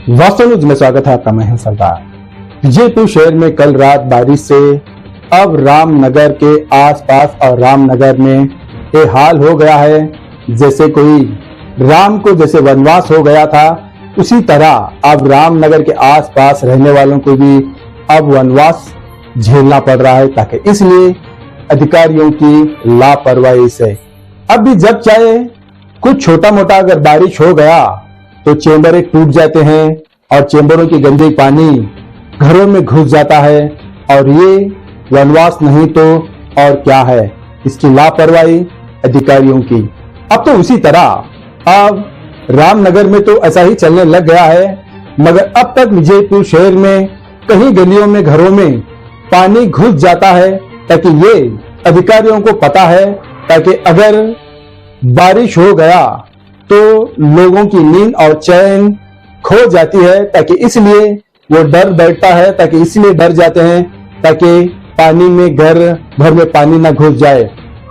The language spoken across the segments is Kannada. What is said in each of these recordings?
वास्तव न्यूज में स्वागत है आपका। मैं हूं सरदार। विजयपुर शहर में कल रात बारिश से अब रामनगर के आसपास और रामनगर में ये हाल हो गया है जैसे कोई राम को जैसे वनवास हो गया था, उसी तरह अब रामनगर के आसपास रहने वालों को भी अब वनवास झेलना पड़ रहा है। ताकि इसलिए अधिकारियों की लापरवाही से अब भी जब चाहे कुछ छोटा मोटा अगर बारिश हो गया तो चेंबर टूट जाते हैं और चेंबरों की गंदे पानी घरों में घुस जाता है। और ये वनवास नहीं तो और क्या है, इसकी लापरवाही अधिकारियों की। अब तो उसी तरह अब रामनगर में तो ऐसा ही चलने लग गया है, मगर अब तक विजयपुर शहर में कहीं गलियों में घरों में पानी घुस जाता है। ताकि ये अधिकारियों को पता है ताकि अगर बारिश हो गया तो लोगों की नींद और चैन खो जाती है। ताकि इसलिए वो डर बैठता है, ताकि इसलिए डर जाते हैं ताकि पानी में घर भर में पानी ना घुस जाए।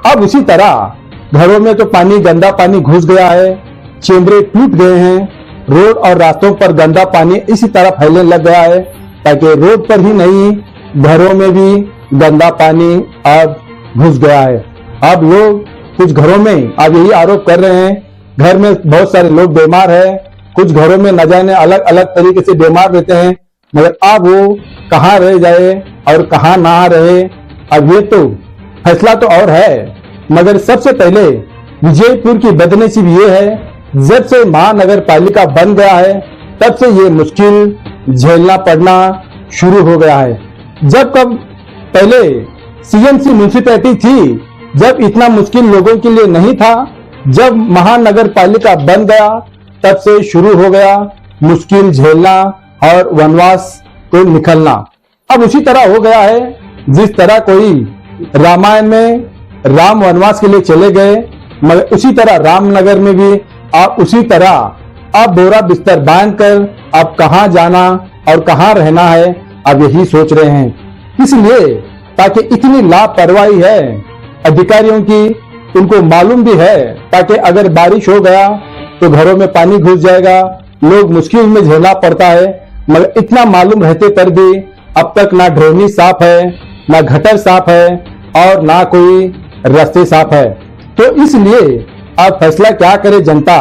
अब उसी तरह घरों में तो पानी गंदा पानी घुस गया है, चेंबरे टूट गए हैं, रोड और रास्तों पर गंदा पानी इसी तरह फैलने लग गया है। ताकि रोड पर ही नहीं, घरों में भी गंदा पानी अब घुस गया है। अब लोग कुछ घरों में अब यही आरोप कर रहे हैं, घर में बहुत सारे लोग बीमार हैं, कुछ घरों में न जाने अलग अलग तरीके से बीमार रहते हैं, मगर अब वो कहाँ रह जाए और कहाँ ना रहे, अब ये तो फैसला तो और है। मगर सबसे पहले विजयपुर की बदनसीब ये है, जब से महानगर पालिका बन गया है तब से ये मुश्किल झेलना पड़ना शुरू हो गया है। जब कब पहले सीएमसी म्युनिसिपैलिटी थी, जब इतना मुश्किल लोगों के लिए नहीं था, जब महानगर पालिका बन गया तब से शुरू हो गया मुश्किल झेलना और वनवास को निकलना। अब उसी तरह हो गया है जिस तरह कोई रामायण में राम वनवास के लिए चले गए, मगर उसी तरह रामनगर में भी आप उसी तरह आप बोरा बिस्तर बांधकर अब कहां जाना और कहां रहना है, अब यही सोच रहे हैं। इसलिए ताकि इतनी लापरवाही है अधिकारियों की, उनको मालूम भी है ताकि अगर बारिश हो गया तो घरों में पानी घुस जाएगा, लोग मुश्किल में झेलना पड़ता है। मगर इतना मालूम रहते पर भी अब तक ना ड्रेनेज साफ है, ना गटर साफ है और ना कोई रास्ते साफ है। तो इसलिए अब फैसला क्या करे जनता,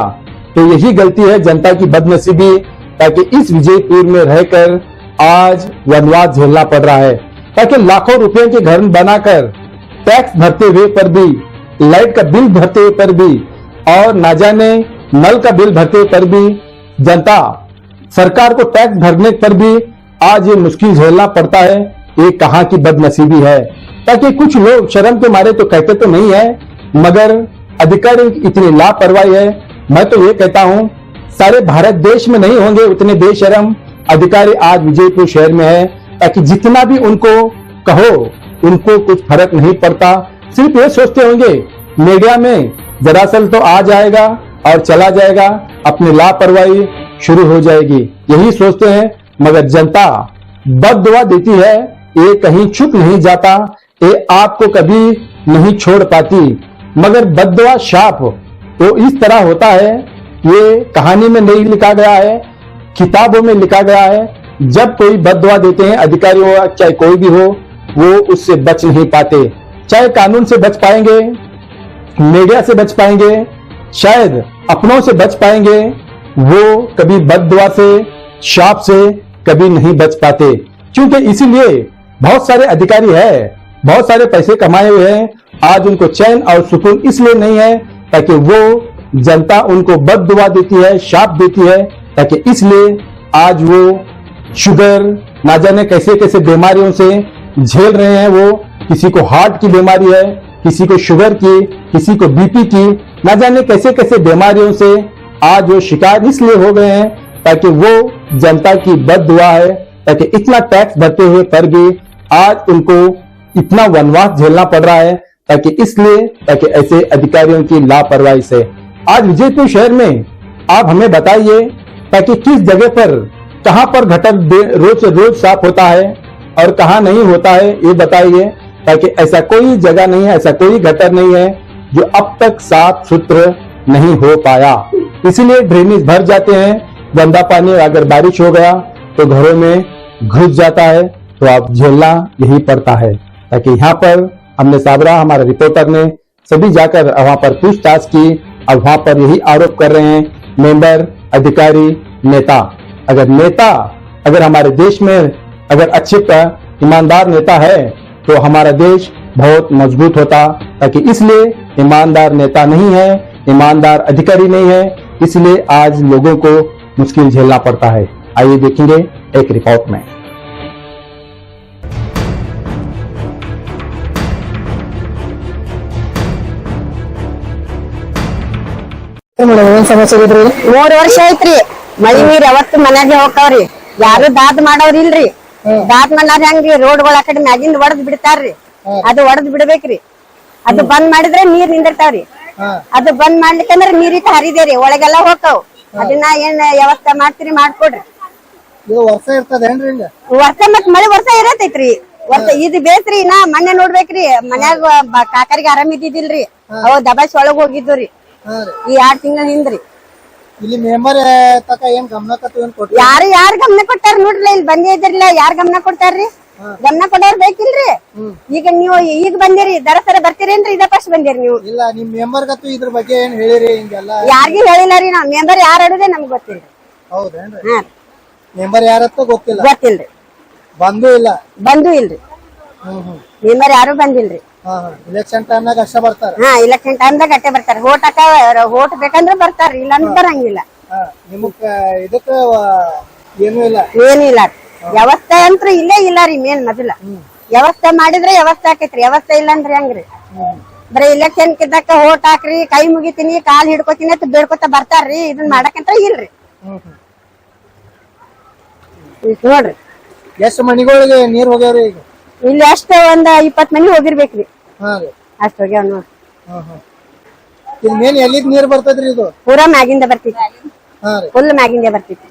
तो यही गलती है जनता की बदनसीबी। ताकि इस विजयपुर में रहकर आज वनवास झेलना पड़ रहा है। ताकि लाखों रुपए के घर बनाकर टैक्स भरते हुए पर भी, लाइट का बिल भरते हुए पर भी और ना जाने नल का बिल भरते हुए पर भी, जनता सरकार को टैक्स भरने पर भी आज ये मुश्किल झेलना पड़ता है। ये कहां की बदनसीबी है। ताकि कुछ लोग शर्म के मारे तो कहते तो नहीं है, मगर अधिकारियों की इतनी लापरवाही है। मैं तो ये कहता हूं सारे भारत देश में नहीं होंगे उतने बेशर्म अधिकारी आज विजयपुर शहर में है। ताकि जितना भी उनको कहो उनको कुछ फर्क नहीं पड़ता। सिर्फ ये सोचते होंगे मीडिया में दरअसल तो आ जाएगा और चला जाएगा, अपनी लापरवाही शुरू हो जाएगी, यही सोचते हैं। मगर जनता बददुआ देती है, ये कहीं छुप नहीं जाता, ये आपको कभी नहीं छोड़ पाती। मगर बददुआ शाप तो इस तरह होता है, ये कहानी में नहीं लिखा गया है, किताबों में लिखा गया है। जब कोई बददुआ देते हैं अधिकारी हो चाहे कोई भी हो, वो उससे बच नहीं पाते। चाहे कानून से बच पाएंगे, मीडिया से बच पाएंगे, शायद अपनों से बच पाएंगे, वो कभी बददुआ से शाप से कभी नहीं बच पाते। क्योंकि इसीलिए बहुत सारे अधिकारी है, बहुत सारे पैसे कमाए हुए हैं, आज उनको चैन और सुकून इसलिए नहीं है ताकि वो जनता उनको बददुआ देती है, शाप देती है। ताकि इसलिए आज वो शुगर ना जाने कैसे कैसे बीमारियों से झेल रहे हैं। वो किसी को हार्ट की बीमारी है, किसी को शुगर की, किसी को बीपी की, ना जाने कैसे कैसे बीमारियों से आज वो शिकार इसलिए हो गए हैं ताकि वो जनता की बददुआ है। ताकि इतना टैक्स भरते हुए पर भी आज उनको इतना वनवास झेलना पड़ रहा है। ताकि इसलिए ताकि ऐसे अधिकारियों की लापरवाही से आज विजयपुर शहर में आप हमें बताइए ताकि किस जगह पर कहां पर गटर रोज से रोज साफ होता है और कहां नहीं होता है, ये बताइए। ताकि ऐसा कोई जगह नहीं है, ऐसा कोई गटर नहीं है जो अब तक साफ सुथरा नहीं हो पाया। इसलिए ड्रेनेज भर जाते हैं, गंदा पानी अगर बारिश हो गया तो घरों में घुस जाता है, तो अब झेलना यही पड़ता है। ताकि यहाँ पर हमने साबरा हमारे रिपोर्टर ने सभी जाकर वहां पर पूछताछ की। अब वहां पर यही आरोप कर रहे हैं मेंबर, अधिकारी, नेता। अगर हमारे देश में अगर अच्छे ईमानदार नेता है तो हमारा देश बहुत मजबूत होता। ताकि इसलिए ईमानदार नेता नहीं है, ईमानदार अधिकारी नहीं है, इसलिए आज लोगों को मुश्किल झेलना पड़ता है। आइए देखेंगे एक रिपोर्ट में। ಸಮಸ್ಯೆ ಇದ್ರಿ 3 ವರ್ಷ ಐತ್ರಿ ಮಳಿ ನೀರ್ ಯಾವತ್ತು ಮನ್ಯಾಗ ಹೋಗ್ತಾವ್ರಿ, ಯಾರು ದಾದ್ ಮಾಡೋರ್ ಇಲ್ರಿ। ದಾದ್ ಮಾಡಾರ ಹೆಂಗ್ರಿ, ರೋಡ್ಗಳ ಆ ಕಡೆ ಮ್ಯಾಗಿಂದ ಒಡದ್ ಬಿಡ್ತಾರ್ರಿ, ಅದು ಒಡದ್ ಬಿಡ್ಬೇಕ್ರಿ। ಅದು ಬಂದ್ ಮಾಡಿದ್ರೆ ನೀರ್ ನಿಂದಿರ್ತಾವ್ರಿ, ಅದು ಬಂದ್ ಮಾಡ್ಲಿಕ್ಕಂದ್ರ ನೀರಿಟ್ಟು ಹರಿದೇರಿ ಒಳಗೆಲ್ಲಾ ಹೋಗ್ತಾವ್। ಅದನ್ನ ಏನ್ ವ್ಯವಸ್ಥೆ ಮಾಡ್ತೀರಿ ಮಾಡ್ಕೊಡ್ರಿ। ವರ್ಷ ಇರ್ತದೇನ್ರಿ ಹಿಂಗ? ವರ್ಷ ಮತ್ ಮಳಿ ವರ್ಷ ಇರತೈತ್ರಿ, ವರ್ಷ ಇದು ಬೇಸ್ರಿ। ನಾ ಮೊನ್ನೆ ನೋಡ್ಬೇಕ್ರಿ, ಮನ್ಯಾಗ ಕಾಕರಿಗೆ ಆರಾಮ್ ಇದ್ದಿದ್ದಿಲ್ರಿ, ಅವ್ ದಬಾಸ್ ಒಳಗ್ ಹೋಗಿದ್ದುರಿ ಈ 2 ತಿಂಗಳ ಹಿಂದ್ರಿ। ಇಲ್ಲಿ ಮೆಂಬರ್ ತಕ ಏನ್ ಗಮನಕತ್ತು ಏನ್ ಕೊಟ್ರಿ? ಯಾರು ಗಮನ ಕೊಟ್ಟಾರ ನೋಡ್ರಿ, ಇಲ್ಲಿ ಬಂದೇ ಇದ್ರಲ್ಲ, ಯಾರು ಗಮನ ಕೊಡ್ತಾರ್ರಿ? ಗಮನ ಕೊಡೋರ್ ಬೇಕಿಲ್ರಿ? ಈಗ ನೀವು ಈಗ ಬಂದಿರಿ, ದರಸರ ಬರ್ತೀರೇನ್ರಿ? ಇದ ಫಸ್ಟ್ ಬಂದಿರಿ ನೀವು? ಇಲ್ಲ, ನಿಮ್ ಮೆಂಬರ್ ಗತ್ತು ಇದ್ರ ಬಗ್ಗೆ ಏನ್ ಹೇಳಿರಿ? ಹಿಂಗೆಲ್ಲ ಯಾರಿಗೂ ಹೇಳಿಲ್ಲ ರೀ, ನಾವ್ ಮೆಂಬರ್ ಯಾರು ಆಡೋದೇ ನಮ್ಗ್ ಗೊತ್ತಿಲ್ರಿ। ಹೌದೇನ್ರಿ? ಮೆಂಬರ್ ಯಾರತ್ತ ಗೊತ್ತಿಲ್ಲ? ಗೊತ್ತಿಲ್ರಿ, ಬಂದೂ ಇಲ್ಲ? ಬಂದೂ ಇಲ್ರಿ, ಮೆಂಬರ್ ಯಾರು ಬಂದಿಲ್ರಿ। ಇಲೆಕ್ಷನ್ ಟೈಮ್ನಾಗ ಅಷ್ಟ ಬರ್ತಾರ? ಇಲೆಕ್ಷನ್ ಟೈಮ್ದಾಗ ಅಟ್ಟೆ ಬರ್ತಾರ, ಓಟ್ ಬೇಕಂದ್ರ ಬರ್ತಾರ್ರಿ, ಇಲ್ಲ ಅಂದ್ರೆ ಬರಂಗಿಲ್ಲ। ನಿಮಗ್ ಇದಕ್ಕ ಏನು ಇಲ್ಲ? ಏನು ಇಲ್ಲ, ವ್ಯವಸ್ಥೆ ಅಂತೂ ಇಲ್ಲೇ ಇಲ್ಲ ರೀ। ಮೇನ್ ಮೊದಲ ವ್ಯವಸ್ಥೆ ಮಾಡಿದ್ರೆ ವ್ಯವಸ್ಥೆ ಆಕೈತ್ರಿ, ವ್ಯವಸ್ಥೆ ಇಲ್ಲ ಅಂದ್ರೆ ಹೆಂಗ್ರಿ? ಬರೀ ಇಲೆಕ್ಷನ್ ಕಿದ್ದಕ್ಕ ಓಟ್ ಹಾಕ್ರಿ, ಕೈ ಮುಗಿತೀನಿ, ಕಾಲ್ ಹಿಡ್ಕೊತೀನಿ ಅಂತ ಬೇಡ್ಕೊತ ಬರ್ತಾರ್ರಿ, ಇದನ್ ಮಾಡಕಂತ ಇಲ್ರಿ। ನೋಡ್ರಿ ಎಷ್ಟ್ ಮನಿಗಳಿಗೆ ನೀರ್ ಹೋಗ್ಯಾವ್ರಿ ಈಗ? ಇಲ್ಲಿ ಅಷ್ಟ ಒಂದ್ 20 ಮನಿ ಹೋಗಿರ್ಬೇಕ್ರಿ, ಅಷ್ಟ ಹೋಗ್ಯಾವ ನೋಡ್ರಿ। ಇಲ್ಲಿ ಮೇನ್ ಎಲ್ಲಿದ್ ನೀರ್ ಬರ್ತದ್ರಿ ಇದು? ಪೂರಾ ಮ್ಯಾಗಿಂದ ಬರ್ತಿತ್ತು, ಫುಲ್ ಮ್ಯಾಗಿಂದ ಬರ್ತಿತ್ತು।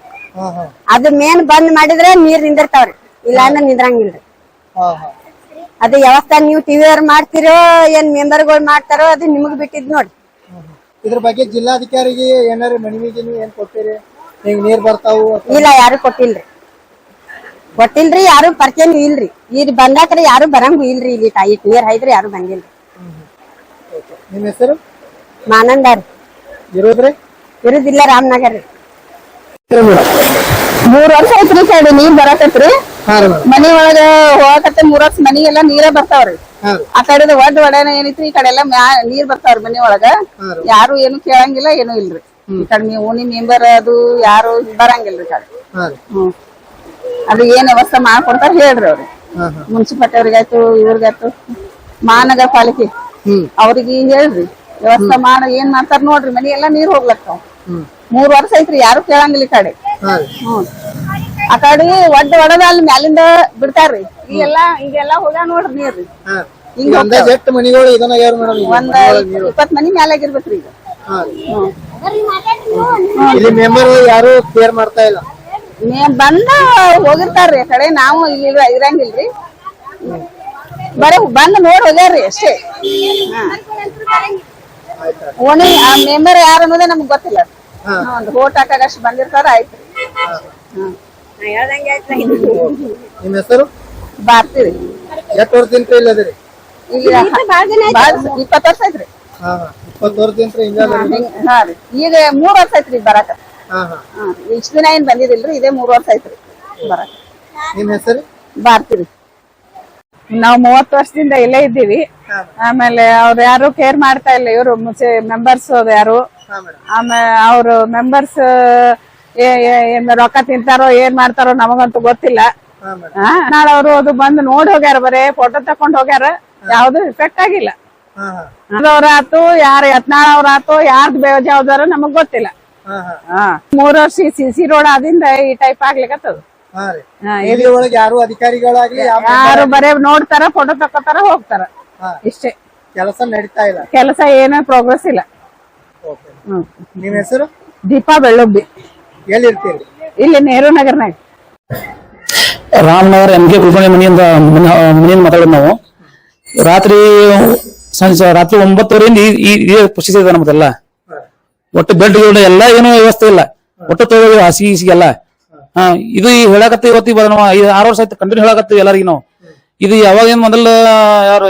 ಅದು ಮೇನ್ ಬಂದ್ ಮಾಡಿದ್ರೆ ನೀರ್ ನಿಂದಿರ್ತಾವ್ರಿ, ಇಲ್ಲ ಅಂದ್ರೆ ನಿಂದ್ರಂಗಿಲ್ರಿ। ಅದು ವ್ಯವಸ್ಥೆ ನೀವು ಟಿವಿ ಅವ್ರು ಮಾಡ್ತಿರೋ ಏನ್ ಮೆಂಬರ್ಗಳು ಮಾಡ್ತಾರೋ ಅದು ನಿಮಗ್ ಬಿಟ್ಟಿದ್ ನೋಡ್ರಿ। ಇದ್ರ ಬಗ್ಗೆ ಜಿಲ್ಲಾಧಿಕಾರಿಗೆ ಏನಾರ ಮನವಿಗೆ ಏನ್ ಕೊಟ್ಟಿರಿ? ಹಿಂಗ್ ನೀರ್ ಬರ್ತಾವು? ಇಲ್ಲ, ಯಾರು ಕೊಟ್ಟಿಲ್ರಿ, ಯಾರು ಪರಿಚಯನೂ ಇಲ್ರಿ। ಈಗ ಬಂದಾಕ್ರೆ ಯಾರು ಬರಂಗು ಇಲ್ರಿ, ಇಲ್ಲಿ ಇಟ್ ನೀರ್ ಹೈದ್ರೆ ಯಾರು ಬಂದಿಲ್ರಿ। ನಿಮ್ ಹೆಸರು? ಮಾನಂದಾರಿ ಇರೋದ್ರಿ? ಇರುದಿಲ್ಲ, ರಾಮನಗರ್ ರೀ। 3 ವರ್ಷ ಐತ್ರಿ ಸೈಡ್ ನೀರ್ ಬರಕತ್ರಿ, ಮನಿ ಒಳಗ ಹೋಗಕತ್ತೆ 3 ವರ್ಷ ಮನಿಗೆಲ್ಲಾ ನೀರೇ ಬರ್ತಾವ್ರಿ। ಆ ಕಡೆ ಒಡೆನ ಏನೈತ್ರಿ, ಈ ಕಡೆ ಎಲ್ಲಾ ನೀರ್ ಬರ್ತಾವ್ರಿ ಮನಿ ಒಳಗ, ಯಾರು ಏನು ಕೇಳಂಗಿಲ್ಲ, ಏನು ಇಲ್ರಿ। ಈ ಕಡೆ ನೀವು ನಿಮ್ ಮೆಂಬರ್ ಅದು ಯಾರು ಬರಂಗಿಲ್ರಿ ಕಡೆ। ಅದು ಏನ್ ವ್ಯವಸ್ಥೆ ಮಾಡ್ಕೊಡ್ತಾರ ಹೇಳ್ರಿ ಅವ್ರಿ, ಮುನ್ಸಿಪಾಲಿಟಿ ಅವ್ರಿಗಾಯ್ತು, ಇವ್ರಿಗಾಯ್ತು, ಮಹಾನಗರ ಪಾಲಿಕೆ ಅವ್ರಿಗೆ ಹೇಳ್ರಿ, ವ್ಯವಸ್ಥೆ ಮಾಡ ಏನ್ ಮಾಡ್ತಾರ ನೋಡ್ರಿ। ಮನಿ ಎಲ್ಲಾ ನೀರ್ ಹೋಗ್ಲತ್ತಾವ, 3 ವರ್ಷ ಐತ್ರಿ, ಯಾರು ಕೇಳಂಗಿಲ್ಲ ಈ ಕಡೆ। ಆ ಕಡೆ ಒಡದ ಅಲ್ಲಿ ಮ್ಯಾಲಿಂದ ಬಿಡ್ತಾರ್ರಿ, ಈಗೆಲ್ಲಾ ಹೋಗ್ಯಾವ ನೋಡ್ರಿ ನೀರ್ರಿ। ಒಂದ್ 20 ಮನಿ ಮ್ಯಾಲಾಗಿರ್ಬೇಕ್ರಿ ಈಗ। ಇಲ್ಲಿ ಮೆಂಬರ್ ಯಾರು ಕೇರ್ ಮಾಡ್ತಾ ಇಲ್ಲ? ಬಂದ ಹೋಗಿರ್ತಾರ್ರಿ ಆ ಕಡೆ, ನಾವು ಇಲ್ಲಿ ಇರಂಗಿಲ್ರಿ, ಬರೀ ಬಂದ್ ನೋಡ್ ಹೋಗ್ಯಾರ್ರಿ ಅಷ್ಟೇ। ಓಣಿ ಆ ಮೆಂಬರ್ ಯಾರು ಅನ್ನೋದೇ ನಮ್ಗ್ ಗೊತ್ತಿಲ್ಲ, ಓಟ್ ಹಾಕಾಗ ಅಷ್ಟು ಬಂದಿರ್ತಾರ, ಆಯ್ತು। ನಿಮ್ ಹೆಸರು? ಬಾರ್ತೀರಿ। ಎಷ್ಟು ವರ್ಷದಿಂದ ಇಲ್ಲ ಅದ್ರಿ? 20 ವರ್ಷ ಐತ್ರಿ। 20 ವರ್ಷದಿಂದ ಹಿಂಗ? ಹಾ ರೀ, ಈಗ 3 ವರ್ಷ ಐತ್ರಿ ಬರಾಕ। ಇಷ್ಟ ದಿನ ಏನ್ ಬಂದಿದಿಲ್ರಿ, ಇದೇ 3 ವರ್ಷ ಐತ್ರಿ ಬರಾಕ। ನಿಮ್ ಹೆಸರು? ಬಾರ್ತೀರಿ। ನಾವ್ 30 ವರ್ಷದಿಂದ ಇಲ್ಲೇ ಇದ್ದೀವಿ, ಆಮೇಲೆ ಅವ್ರು ಯಾರು ಕೇರ್ ಮಾಡ್ತಾ ಇಲ್ಲ, ಇವ್ರು ಮೆಂಬರ್ಸ್ ಯಾರು, ಆಮೇಲೆ ಅವ್ರು ಮೆಂಬರ್ಸ್ ಏನ್ ರೊಕ್ಕ ತಿಂತಾರೋ ಏನ್ ಮಾಡ್ತಾರೋ ನಮಗಂತೂ ಗೊತ್ತಿಲ್ಲ। ಅವ್ರು ಅದು ಬಂದು ನೋಡಿ ಹೋಗ್ಯಾರ, ಬರೇ ಫೋಟೋ ತಕೊಂಡ್ ಹೋಗ್ಯಾರ, ಯಾವ್ದು ಇಫೆಕ್ಟ್ ಆಗಿಲ್ಲ। ಅವ್ರ ಆತು, ಯಾರ ಯತ್ನಾಳ್ ಅವ್ರ ಆತು, ಯಾರ್ದು ಬೇಜವಾಬ್ದಾರ ನಮಗ್ ಗೊತ್ತಿಲ್ಲ। 3 ವರ್ಷ CC ರೋಡ್ ಆದಿಂದ ಈ ಟೈಪ್ ಆಗ್ಲಿಕ್ಕತ್ತದ। ಯಾರು ಅಧಿಕಾರಿಗಳಾಗ್ಲಿ ಯಾರು ಬರೇ ನೋಡ್ತಾರ, ಫೋಟೋ ತಕೋತಾರ, ಹೋಗ್ತಾರ, ಇಷ್ಟೇ। ಕೆಲಸ ನಡೀತಾ ಇಲ್ಲ, ಕೆಲಸ ಏನ ಪ್ರೋಗ್ರೆಸ್ ಇಲ್ಲ। ನಿಮ್ ಹೆಸರು? ದೀಪಾ ಬೆಳ್ಳೊಬ್ಬಿ। ಎಲ್ಲಿರ್ತೀರಿ? ಇಲ್ಲಿ ನೆಹರು ನಗರ್ನಾಗ, ರಾಮನಗರ MK ಕುಲಕರ್ಣಿ ಮನೆಯಿಂದ ಮಾತಾಡೋದು ನಾವು। ರಾತ್ರಿ 9:30 ಇದೇ ಪರಿಸ್ಥಿತಿ ಇದೆ ನಮ್ದೆಲ್ಲ, ಒಟ್ಟು ಬೆಡ್ ಎಲ್ಲ ಏನೋ ವ್ಯವಸ್ಥೆ ಇಲ್ಲ, ಒಟ್ಟು ತಗೋದು ಹಾಸಿಗೆ ಗೀಸಿಗೆಲ್ಲ. ಇದು ಹೇಳಕತ್ತಿ ಇವತ್ತಿ 6 ವರ್ಷ ಆಯ್ತು ಕಂಟಿನ್ಯೂ ಹೇಳಕತ್ತೀವಿ ಎಲ್ಲರಿಗೂ ನಾವು. ಇದು ಯಾವಾಗ ಏನ್ ಮೊದಲ ಯಾರು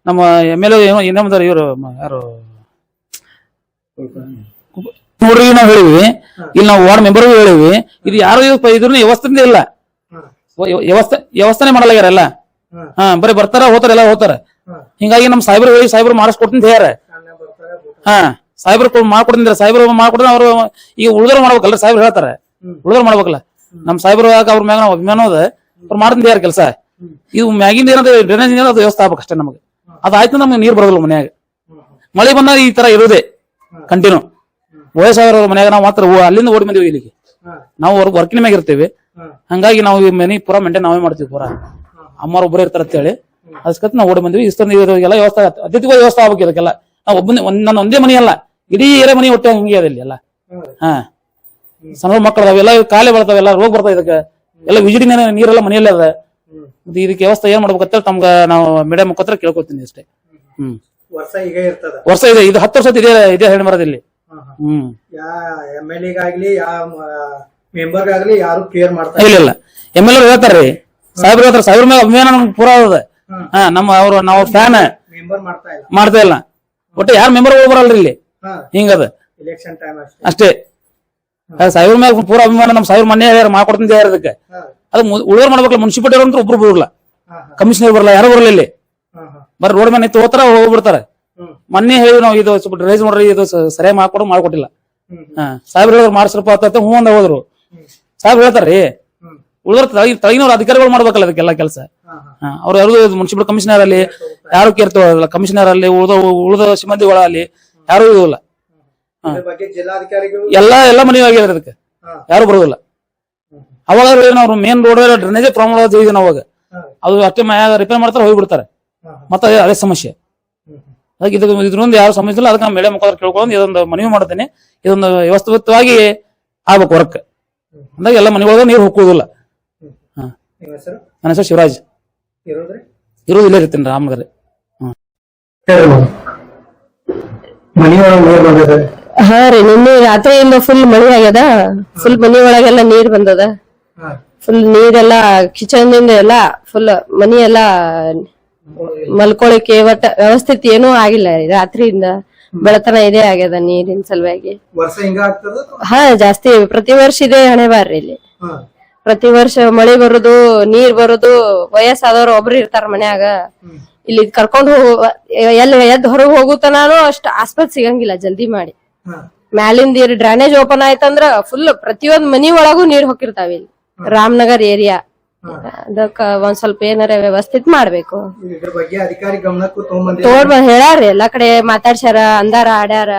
ನಮ್ಮ MLA ಏನಂದಾರ ಇವ್ರು ಯಾರು ನೋಡ್ರಿ ನಾವ್ ಹೇಳಿವಿ, ಇಲ್ಲಿ ನಾವು ವಾರ್ಡ್ ಮೆಂಬರ್ ಹೇಳಿವಿ. ಇದು ಯಾರು ಇದ್ರ ವ್ಯವಸ್ಥೆ ಇಲ್ಲ, ವ್ಯವಸ್ಥೆ ಮಾಡಲಾಗ್ಯಾರ ಎಲ್ಲ. ಬರೀ ಬರ್ತಾರ ಹೋತಾರ ಎಲ್ಲ ಹೋತಾರ. ಹಿಂಗಾಗಿ ನಮ್ ಸಾಹೇಬ್ರು ಮಾಡಿಸ್ಕೊಡ್ತೀನಿ ಹೇಳ್ಯಾರ. ಸಾಹೇಬ್ರು ಮಾಡ್ಕೊಡ್ತಿದ್ರ, ಸಾಹೇಬ್ರು ಮಾಡ್ಕೊಡ್ತೀನಿ. ಅವ್ರು ಈಗ ಉಳಿದವ್ರು ಮಾಡ್ಬೇಕಲ್ರ, ಸಾಹೇಬ್ರು ಹೇಳ್ತಾರ ಉಳಿದವ್ರು ಮಾಡ್ಬೇಕಲ್ಲ. ನಮ್ ಸಾಹೇಬ್ರು ಅವ್ರ ಮ್ಯಾಗ ನಾವು ಅಭಿಮಾನ ಅದ, ಅವ್ರು ಮಾಡ್ತೀನಿ ಯಾರ ಕೆಲಸ. ಇದು ಮ್ಯಾಗಿಂದ ಏನಾದ್ರು ಡ್ರೈನೇಜ್ ಅದು ವ್ಯವಸ್ಥೆ ಆಗ್ಬೇಕು ಅಷ್ಟೇ. ನಮಗೆ ಅದಾಯ್ತು ನಮ್ಗೆ ನೀರ್ ಬರೋದಿಲ್ಲ ಮನ್ಯಾಗ. ಮಳೆ ಬಂದಾಗ ಈ ತರ ಇರೋದೇ ಕಂಟಿನ್ಯೂ. ವಯಸ್ಸಾಗಿರೋರ ಮನ್ಯಾಗ ನಾವು ಮಾತ್ರ ಅಲ್ಲಿಂದ ಓಡಿ ಬಂದಿವಿ ಇಲ್ಲಿಗೆ. ನಾವು ವರ್ಕಿನ ಮ್ಯಾಗ ಇರ್ತೀವಿ. ಹಂಗಾಗಿ ನಾವು ಈ ಮನಿ ಪೂರಾ ಮೇಂಟೈನ್ ನಾವೇ ಮಾಡ್ತೀವಿ. ಪೂರಾ ಅಮ್ಮರು ಒಬ್ಬರೇ ಇರ್ತಾರ ಅಂತ ಹೇಳಿ ಅದಕ್ಕೆ ನಾವು ಓಡಿ ಬಂದಿವಿ. ಎಲ್ಲ ವ್ಯವಸ್ಥೆ ಅತಿಥಿಗಳ ವ್ಯವಸ್ಥೆ ಆಗ್ಬೇಕು. ಇದಕ್ಕೆಲ್ಲ ನಾವು ನನ್ನ ಒಂದೇ ಮನಿ ಅಲ್ಲ, ಇಡೀ ಏರೇ ಮನಿ ಒಟ್ಟೆ ಹಂಗೆ ಅದ ಇಲ್ಲಿ ಎಲ್ಲ. ಸಣ್ಣ ಮಕ್ಕಳು ಅವೆಲ್ಲ ಕಾಲೇ ಬರ್ತಾವ, ಎಲ್ಲ ರೋಗ ಬರ್ತಾವ. ಇದಕ್ಕೆ ಎಲ್ಲ ವಿಜಿಡಿ ನೀರೆಲ್ಲ ಮನೆಯಲ್ಲೇ ಅದ. ಇದಕ್ಕೆ ವ್ಯವಸ್ಥೆ ಏನ್ ಮಾಡ್ಬೇಕಂತ ತಮ್ಗ ನಾವು ಮೇಡಮ್ ಮುಖಾಂತರ ಕೇಳ್ಕೊತೀನಿ ಅಷ್ಟೇ. ವರ್ಷ ಇದೆ, ಇದು 10 ವರ್ಷ ಇದೇ ಹೆಣ್ಣು ಮರದ ಇಲ್ಲಿ. ಇಲ್ಲ MLA ಹೇಳ್ತಾರ್ರಿ, ಸಾಹೇಬ್ರು ಹೇಳ್ತಾರ. ಸಾಹೇಬ್ರ ಮೇಲೆ ಅಭಿಮಾನ ನಮ್ಗೆ ಪೂರಾ ಅದ. ನಾವು ಫ್ಯಾನ್ ಮಾಡ್ತಾ ಇಲ್ಲ. ಒಟ್ಟು ಯಾರು ಮೆಂಬರ್ ಬರಲ್ರಿ ಇಲ್ಲಿ, ಹಿಂಗದ ಅಷ್ಟೇ. ಸಾಹೇಬ್ರ ಮೇಲೆ ಪೂರಾ ಅಭಿಮಾನ. ನಮ್ ಸಾಹೇಬ್ರ ಮನೆ ಮಾಡ್ಕೊಡ್ತೀನಿ ಅದಕ್ಕೆ. ಅದು ಉಳಿದವ್ರು ಮಾಡ್ಬೇಕಲ್ಲ. ಮುನ್ಸಿಪಾಲಿಟಿ ಅವ್ರಂತ ಒಬ್ರು ಬರಲ್ಲ, ಕಮಿಷನರ್ ಬರಲ್ಲ, ಯಾರು ಬರಲ್ಲ ಇಲ್ಲಿ. ಬರೀ ರೋಡ್ ಮೇಲೆ ಹೋಗ್ತಾರ ಹೋಗ್ಬಿಡ್ತಾರೆ. ಮೊನ್ನೆ ಹೇಳಿ ನಾವು ಇದು ಸ್ವಲ್ಪ ಡ್ರೈನೇಜ್ ಮಾಡ್ರಿ, ಇದು ಸರಿಯಾಗಿ ಮಾಡ್ಕೊಟ್ಟಿಲ್ಲ. ಸಾಹೇಬ್ರು ಹೇಳಿದ್ರು ಮಾಡಿಸ್ರಪ್ಪ ಅಂತ ಹೂ ಅಂದ ಹೋದ್ರು. ಸಾಹೇಬ್ರು ಹೇಳ್ತಾರ್ರಿ, ಉಳಿದವ್ರ ತಳಗಿನವ್ರ ಅಧಿಕಾರಿಗಳು ಮಾಡ್ಬೇಕಲ್ಲ ಅದಕ್ಕೆಲ್ಲ ಕೆಲಸ. ಅವ್ರು ಯಾರು ಮುನ್ಸಿಪಲ್ ಕಮಿಷನರ್ ಅಲ್ಲಿ ಯಾರು ಕೇರ್ತವಲ್ಲ, ಕಮಿಷನರ್ ಅಲ್ಲಿ ಉಳಿದ ಸಿಬ್ಬಂದಿಗಳಲ್ಲಿ ಯಾರು ಇರುವುದಿಲ್ಲ. ಎಲ್ಲ ಮನೆ ಆಗಿದ್ರೆ ಅದಕ್ಕೆ ಯಾರು ಬರುದಿಲ್ಲ. ಅವಾಗ ಅವ್ರು ಮೇನ್ ರೋಡ್ ಡ್ರೈನೇಜ್ ಪ್ರಾಬ್ಲಮ್ ಇದ್ದೀವಿ ಅವಾಗ. ಅದು ಅಷ್ಟೇ ರಿಪೇರ್ ಮಾಡ್ತಾರೆ, ಹೋಗ್ಬಿಡ್ತಾರೆ. ಮತ್ತೆ ಅದೇ ಸಮಸ್ಯೆ. ಅದಕ್ಕೆ ಇದ್ರಿಂದ ಯಾವ ಸಮಸ್ಯೆ ಇಲ್ಲ. ಅದಕ್ಕೆ ಮೇಡಮ್ ಮುಖಾಂತರ ಕೇಳ್ಕೊಂಡು ಇದೊಂದು ಮನವಿ ಮಾಡ್ತೇನೆ. ಇದೊಂದು ವ್ಯವಸ್ಥಿತವಾಗಿ ಆಗ್ಬೇಕು ವರ್ಕ್ ಅಂದಾಗ ಎಲ್ಲ ಮನೆಗಳಾಗ ನೀರು ಹೋಗೋದಿಲ್ಲ. ನನ್ನ ಹೆಸರು ಶಿವರಾಜ್, ಇರೋದು ಇಲ್ಲೇ ಇರ್ತೀನಿ ರಾಮನಗರ. ಹಾ ರೀ, ನಿನ್ನೆ ರಾತ್ರಿಯಿಂದ ಫುಲ್ ಮಳಿ ಆಗ್ಯದ. ಫುಲ್ ಮನಿ ಒಳಗೆಲ್ಲ ನೀರ್ ಬಂದದ. ಫುಲ್ ನೀರೆಲ್ಲ ಕಿಚನ್ದಿಂದ ಎಲ್ಲ ಫುಲ್ ಮನಿ ಎಲ್ಲ ಮಲ್ಕೊಳಕ್ಕೆ ಒಟ್ಟ ವ್ಯವಸ್ಥಿತ ಏನೂ ಆಗಿಲ್ಲ ರೀ. ರಾತ್ರಿಯಿಂದ ಬೆಳತನ ಇದೇ ಆಗ್ಯದ ನೀರಿನ ಸಲುವಾಗಿ. ಹಾ, ಜಾಸ್ತಿ ಪ್ರತಿ ವರ್ಷ ಇದೆ ಹಣೆ ಬಾರ್ರಿ ಇಲ್ಲಿ. ಪ್ರತಿ ವರ್ಷ ಮಳಿ ಬರುದು, ನೀರ್ ಬರುದು. ವಯಸ್ಸಾದವ್ರು ಒಬ್ರು ಇರ್ತಾರ ಮನ್ಯಾಗ. ಇಲ್ಲಿ ಕರ್ಕೊಂಡ್ ಎದ್ದು ಹೊರಗ್ ಹೋಗುತ್ತಾನು ಅಷ್ಟ ಆಸ್ಪತ್ರೆ ಸಿಗಂಗಿಲ್ಲ ಜಲ್ದಿ ಮಾಡಿ. ಮ್ಯಾಲಿಂದ ಡ್ರೈನೇಜ್ ಓಪನ್ ಆಯ್ತಂದ್ರ ಫುಲ್ ಪ್ರತಿಯೊಂದ್ ಮನಿ ಒಳಗೂ ನೀರ್ ಹೋಗಿರ್ತಾವ ಇಲ್ಲಿ ರಾಮನಗರ್ ಏರಿಯಾ. ಅದಕ್ಕ ಒಂದ್ ಸ್ವಲ್ಪ ಏನಾರ ವ್ಯವಸ್ಥಿತ ಮಾಡ್ಬೇಕು. ಹೇಳ್ಯಾರಿ, ಎಲ್ಲಾ ಕಡೆ ಮಾತಾಡ್ಸ್ಯಾರ, ಅಂದಾರ, ಆಡ್ಯಾರ.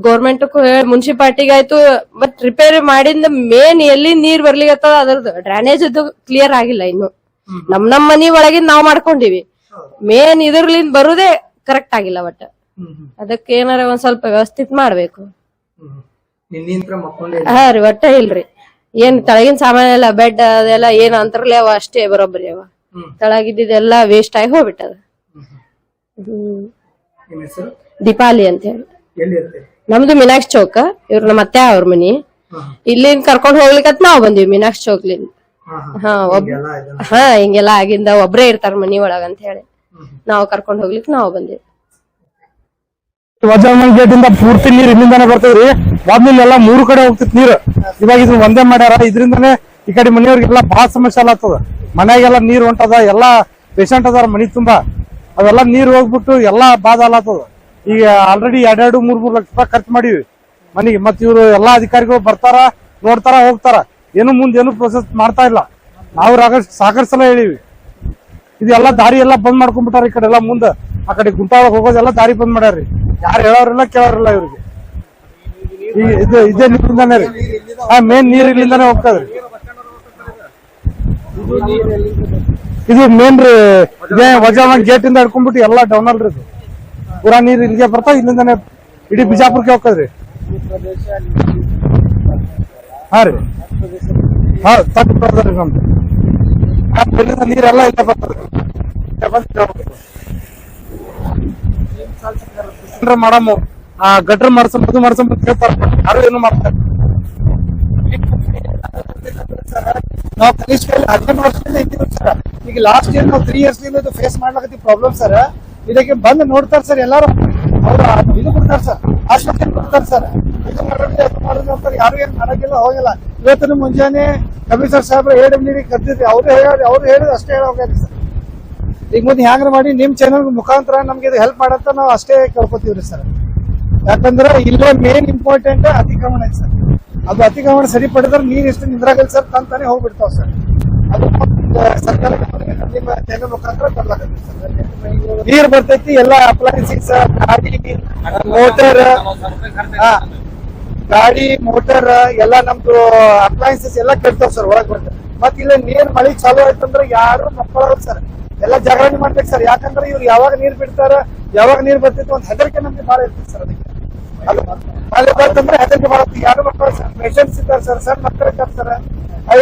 ಗೌರ್ಮೆಂಟ್ ಮುನ್ಸಿಪಾಲಿಟಿಗೆ ಆಯ್ತು. ಬಟ್ ರಿಪೇರಿ ಮಾಡಿಂದ ಮೇನ್ ಎಲ್ಲಿ ನೀರ್ ಬರ್ಲಿಗತ್ತದ ಅದ್ರದ್ದು ಡ್ರೈನೇಜ್ ಕ್ಲಿಯರ್ ಆಗಿಲ್ಲ ಇನ್ನು. ನಮ್ ಮನಿ ಒಳಗಿಂದ ನಾವ್ ಮಾಡ್ಕೊಂಡಿವಿ. ಮೇನ್ ಇದ್ರಲಿಂದ ಬರುದೇ ಕರೆಕ್ಟ್ ಆಗಿಲ್ಲ. ಒಟ್ಟ ಅದಕ್ಕೆ ಏನಾರ ಒಂದ್ ಸ್ವಲ್ಪ ವ್ಯವಸ್ಥಿತ ಮಾಡ್ಬೇಕು. ಹಾ ರೀ, ಒಟ್ಟ ಇಲ್ರಿ. ಏನ್ ತಳಗಿನ ಸಾಮಾನ್ ಎಲ್ಲ ಬೆಡ್ ಅದೆಲ್ಲ ಏನ್ ಅಂತರ್ಲಿ ಅವ ಅಷ್ಟೇ ಬರೋಬ್ಬರಿ ಅವ. ತಳಗಿದ್ದೆಲ್ಲ ವೇಸ್ಟ್ ಆಗಿ ಹೋಗ್ಬಿಟ್ಟದ. ದೀಪಾಲಿ ಅಂತ ಹೇಳಿ. ನಮ್ದು ಮೀನಾಕ್ಷಿ ಚೌಕ. ಇವ್ರ ನಮ್ಮ ಅತ್ತೆ ಅವ್ರ ಮನಿ. ಇಲ್ಲಿಂದ ಕರ್ಕೊಂಡ್ ಹೋಗ್ಲಿಕ್ಕತ್ ನಾವ್ ಬಂದಿವಿ ಮೀನಾಕ್ಷಿ ಚೌಕ್ಲಿಂದ. ಹಿಂಗೆಲ್ಲ ಆಗಿಂದ ಒಬ್ರೇ ಇರ್ತಾರ ಮನಿ ಒಳಗ ಅಂತ ಹೇಳಿ ನಾವ್ ಕರ್ಕೊಂಡ್ ಹೋಗ್ಲಿಕ್ ನಾವ್ ಬಂದಿವಿ. ವಜಾಮನ್ ಗೇಟ್ ಇಂದ ಪೂರ್ತಿ ನೀರ್ ಇಲ್ಲಿಂದಾನೆ ಬರ್ತದ್ರಿ. ಮೊದ್ಲೆಲ್ಲ 3 ಕಡೆ ಹೋಗ್ತಿತ್ ನೀರ್. ಇವಾಗ ಇದು ಒಂದೇ ಮಾಡ್ಯಾರ. ಇದರಿಂದಾನೆ ಈ ಕಡೆ ಮನೆಯವ್ರಿಗೆಲ್ಲ ಬಹಳ ಸಮಸ್ಯೆ ಆಗ್ತದ. ಮನೆಯಾಗೆಲ್ಲ ನೀರ್ ಹೊಂಟದ. ಎಲ್ಲಾ ಪೇಷಂಟ್ ಅದಾರ ಮನಿ ತುಂಬಾ. ಅವೆಲ್ಲ ನೀರ್ ಹೋಗ್ಬಿಟ್ಟು ಎಲ್ಲಾ ಬಾಧ ಆಗ್ತದ. ಈಗ ಆಲ್ರೆಡಿ 2-3 ಲಕ್ಷ ರೂಪಾಯಿ ಖರ್ಚು ಮಾಡಿವಿ ಮನಿಗೆ. ಮತ್ ಇವ್ರು ಎಲ್ಲಾ ಅಧಿಕಾರಿಗಳು ಬರ್ತಾರ, ನೋಡ್ತಾರ, ಹೋಗ್ತಾರ. ಏನು ಮುಂದೆ ಏನು ಪ್ರೊಸೆಸ್ ಮಾಡ್ತಾ ಇಲ್ಲ. ನಾವು ಸಾಕಷ್ಟು ಸಲ ಹೇಳಿವಿ. ಇದೆಲ್ಲ ದಾರಿ ಎಲ್ಲಾ ಬಂದ್ ಮಾಡ್ಕೊಂಡ್ಬಿಟ್ಟಾರ. ಈ ಕಡೆ ಎಲ್ಲಾ ಮುಂದೆ ಆ ಕಡೆ ಗುಂಟಾಳ ಹೋಗೋದೆಲ್ಲ ದಾರಿ ಬಂದ್ ಮಾಡ್ಯಾರ್ರಿ. ಯಾರು ಹೇಳೋರಿಲ್ಲ, ಕೇಳೋರಿಲ್ಲ ಇವ್ರಿಗೆ. ಇದೇ ನೀರಿಂದಾನೆ ರೀ. ಮೇನ್ ನೀರ್ ಇಲ್ಲಿಂದಾನೆ ಹೋಗ್ತದ್ರಿ. ಇದು ಮೇನ್ ರೀ. ಇದೇ ವಜಾಮನ್ ಗೇಟ್ ಇಂದ ಹಿಡ್ಕೊಂಡ್ಬಿಟ್ಟು ಎಲ್ಲಾ ಡೌನ್ ಅಲ್ರಿ. ಇದು ಪೂರಾ ನೀರ್ ಇಲ್ಲಿಗೆ ಬರ್ತಾವ. ಇಲ್ಲಿಂದಾನೆ ಇಡೀ ಬಿಜಾಪುರಕ್ಕೆ ಹೋಗ್ತದ್ರಿ. ಹಾ ರೀ, ಹಾ, ತಟ್ಟು ಬರ್ತದ್ರಿ ನಮ್ದು. ನೀರೆಲ್ಲ ಇಲ್ಲೇ ಬರ್ತದ್ರಿ. ಮಾಡಮ್ಮ ಗಟ್ರ ಮಾಡ್ಸಮ್ ಅದು ಮಾಡ್ಸಮ್ ಅಂತ ಹೇಳ್ತಾರೆ, ಯಾರು ಏನು ಮಾಡ್ತಾರೆ. ನಾವು ಕನಿಷ್ಠ 18 ವರ್ಷದಿಂದ ಇದ್ದೀವಿ ಸರ್. ಈಗ ಲಾಸ್ಟ್ ಇಯರ್ ನಾವು 3 years ಫೇಸ್ ಮಾಡ್ಲಾಕತ್ತಿ ಪ್ರಾಬ್ಲಮ್ ಸರ್. ಇದಕ್ಕೆ ಬಂದು ನೋಡ್ತಾರೆ ಸರ್, ಎಲ್ಲಾರು ಅವ್ರು ಇದು ಕೊಡ್ತಾರೆ ಸರ್, ಆಶ್ವಾಸನೆ ಕೊಡ್ತಾರೆ ಸರ್. ಇದು ಮಾಡೋದು ಅಂತಾರೆ, ಯಾರು ಏನ್ ಮಾಡಕ್ಕಿಲ್ಲ ಹೋಗಿಲ್ಲ. ಇವತ್ತು ಮುಂಜಾನೆ ಕಮಿಷನರ್ ಸಾಹೇಬ್ರು AWD ಕರ್ದಿದ್ರಿ, ಅವ್ರು ಹೇಳಿದ್ರು ಅಷ್ಟೇ ಹೋಗ್ಯಾರಿ ಸರ್. ಈಗ ಮುಂದೆ ಹ್ಯಾಂಗ್ರ ಮಾಡಿ ನಿಮ್ ಚಾನಲ್ ಮುಖಾಂತರ ನಮ್ಗೆ ಇದು ಹೆಲ್ಪ್ ಮಾಡಂತ ನಾವು ಅಷ್ಟೇ ಕೇಳ್ಕೊತೀವ್ರಿ ಸರ್. ಯಾಕಂದ್ರೆ ಇಲ್ಲೇ ಮೇನ್ ಇಂಪಾರ್ಟೆಂಟ್ ಅತಿಕ್ರಮಣ ಐತಿ ಸರ್. ಅದು ಅತಿಕ್ರಮಣ ಸರಿಪಡಿದ್ರೆ ನೀರ್ ಎಷ್ಟು ನಿಂದ್ರಾಗಲ್ಲ ಸರ್, ತಂತಾನೆ ಹೋಗ್ಬಿಡ್ತಾವ ಸರ್. ಅದು ಸರ್ಕಾರ ನಿಮ್ಮ ಚಾನಲ್ ಮುಖಾಂತರ ಬರ್ಲಾಕತ್ತಿ ಸರ್. ನೀರ್ ಬರ್ತೈತಿ, ಎಲ್ಲ ಅಪ್ಲೈನ್ಸಿಸ್, ಗಾಡಿ ಮೋಟರ್ ಎಲ್ಲ ನಮ್ದು ಅಪ್ಲೈನ್ಸಸ್ ಎಲ್ಲ ಕೆಡ್ತಾವ ಸರ್ ಒಳಗ್ ಬರ್ತದೆ. ಮತ್ ಇಲ್ಲ ನೀರ್ ಮಳಿ ಚಾಲು ಆಯ್ತಂದ್ರೆ ಯಾರು ಮಕ್ಕಳು ಸರ್ ಎಲ್ಲ ಜಗಳನೆ ಮಾಡ್ಬೇಕು ಸರ್. ಯಾಕಂದ್ರೆ ಇವ್ರು ಯಾವಾಗ ನೀರ್ ಬಿಡ್ತಾರ, ಯಾವಾಗ ನೀರ್ ಬರ್ತಿತ್ತು ಅಂತ ಹೆದರಿಕೆ ನಮ್ಗೆ ಬಾಳ ಇರ್ತದೆ ಸರ್. ಅದಕ್ಕೆ ಮಳೆ ಬರ್ತಂದ್ರೆ ಹೆದರಿಕೆ ಬರುತ್ತೆ. ಯಾರು ಮಕ್ಕಳು ಸರ್ ಪೇಷಂಟ್ಸ್ ಇದ್ದಾರೆ ಸರ್, ಸಣ್ಣ ಮಕ್ಕಳು ಇರ್ತಾರೆ ಸರ್.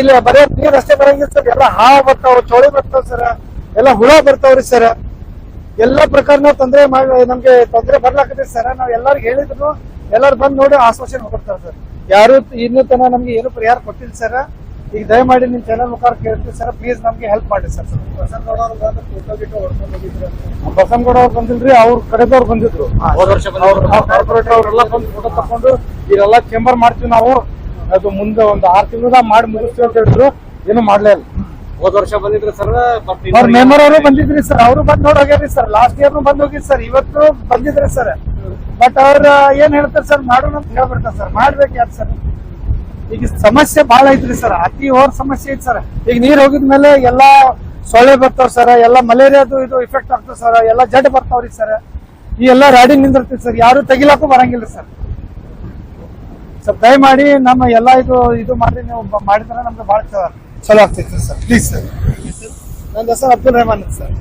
ಇಲ್ಲಿ ಬರೀ ನೀರ್ ಅಷ್ಟೇ ಬರಂಗಿಲ್ಲ ಸರ್, ಎಲ್ಲ ಹಾವು ಬರ್ತಾವ, ಚೋಳಿ ಬರ್ತಾವ ಸರ್, ಎಲ್ಲ ಹುಳ ಬರ್ತಾವ್ರಿ ಸರ್. ಎಲ್ಲಾ ಪ್ರಕಾರ ನಾವು ನಮ್ಗೆ ತೊಂದರೆ ಬರ್ಲಾಕತ್ತೀವಿ ಸರ್. ನಾವ್ ಎಲ್ಲಾರ್ಗು ಹೇಳಿದ್ರು ಎಲ್ಲಾರು ಬಂದ್ ನೋಡಿ ಆಶ್ವಾಸನೆ ಹೋಗ್ತಾರ ಸರ್. ಯಾರು ಇನ್ನೂ ತನ ನಮ್ಗೆ ಏನು ಪರಿಹಾರ ಕೊಟ್ಟಿಲ್ಲ ಸರ್. ಈಗ ದಯಮಾಡಿ ನಿಮ್ ಚಾನಲ್ ಮುಖಾಂತರ ಕೇಳ್ತೀವಿ ಸರ್, ಪ್ಲೀಸ್ ನಮ್ಗೆ ಹೆಲ್ಪ್ ಮಾಡಿ ಸರ್. ಬಸನಗೌಡ ಅವ್ರು ಬಂದಿಲ್ರಿ, ಅವ್ರ ಕಡೆದವ್ರು ಬಂದಿದ್ರು. ಕಾರ್ಪೊರೇಟ್ ಅವ್ರೆಲ್ಲ ಬಂದು ಫೋಟೋ ತಕೊಂಡು ಇದೆಲ್ಲ ಚೇಂಬರ್ ಮಾಡ್ತೀವಿ ನಾವು, ಅದು ಮುಂದೆ ಒಂದು 6 ತಿಂಗಳದಾಗ ಮಾಡಿ ಮುಗಿಸ್ತೀವಿ ಅಂತ ಹೇಳಿದ್ರು. ಏನು ಮಾಡ್ಲೇ ಇಲ್ಲ. ಹೋದ ವರ್ಷ ಬಂದಿದ್ರು ಸರ್, ಅವ್ರ ಮೆಂಬರ್ ಅವರು ಬಂದಿದ್ರಿ ಸರ್, ಅವರು ಬಂದ್ ನೋಡಿ ಹೋಗ್ಯಾರಿ ಸರ್. ಲಾಸ್ಟ್ ಇಯರ್ ಬಂದ್ ಹೋಗಿದ್ ಸರ್, ಇವತ್ತು ಬಂದಿದ್ರಿ ಸರ್. ಬಟ್ ಅವ್ರ ಏನ್ ಹೇಳ್ತಾರೆ ಸರ್, ಮಾಡೋಣ ಅಂತ ಹೇಳ್ಬಿಡ್ತಾರೆ ಸರ್. ಮಾಡ್ಬೇಕು ಯಾರು ಸರ್? ಈಗ ಸಮಸ್ಯೆ ಬಹಳ ಐತ್ರಿ ಸರ್, ಅತಿ ಓವರ್ ಸಮಸ್ಯೆ ಐತಿ ಸರ್. ಈಗ ನೀರ್ ಹೋಗಿದ್ಮೇಲೆ ಎಲ್ಲಾ ಸೊಳ್ಳೆ ಬರ್ತಾವ ಸರ್, ಎಲ್ಲಾ ಮಲೇರಿಯಾದು ಇದು ಇಫೆಕ್ಟ್ ಆಗ್ತದೆ ಸರ್, ಎಲ್ಲಾ ಜಡ್ ಬರ್ತಾವ್ರಿ ಸರ್. ಈ ಎಲ್ಲಾ ರಾಡಿ ನಿಂದಿರ್ತೀವಿ ಸರ್, ಯಾರು ತೆಗಿಲಾಕು ಬರಂಗಿಲ್ಲ ಸರ್. ಸ್ವಲ್ಪ ದಯಮಾಡಿ ನಮ್ಮ ಎಲ್ಲಾ ಇದು ಮಾಡಿ ನೀವು ಮಾಡಿದ್ರೆ ನಮ್ಗೆ ಬಹಳ ಚಲೋ ಆಗ್ತೈತಿ ಸರ್. Please sir. ನನ್ನ ಹೆಸರು ಅಬ್ದುಲ್ ರೆಹಮಾನ್ ಸರ್.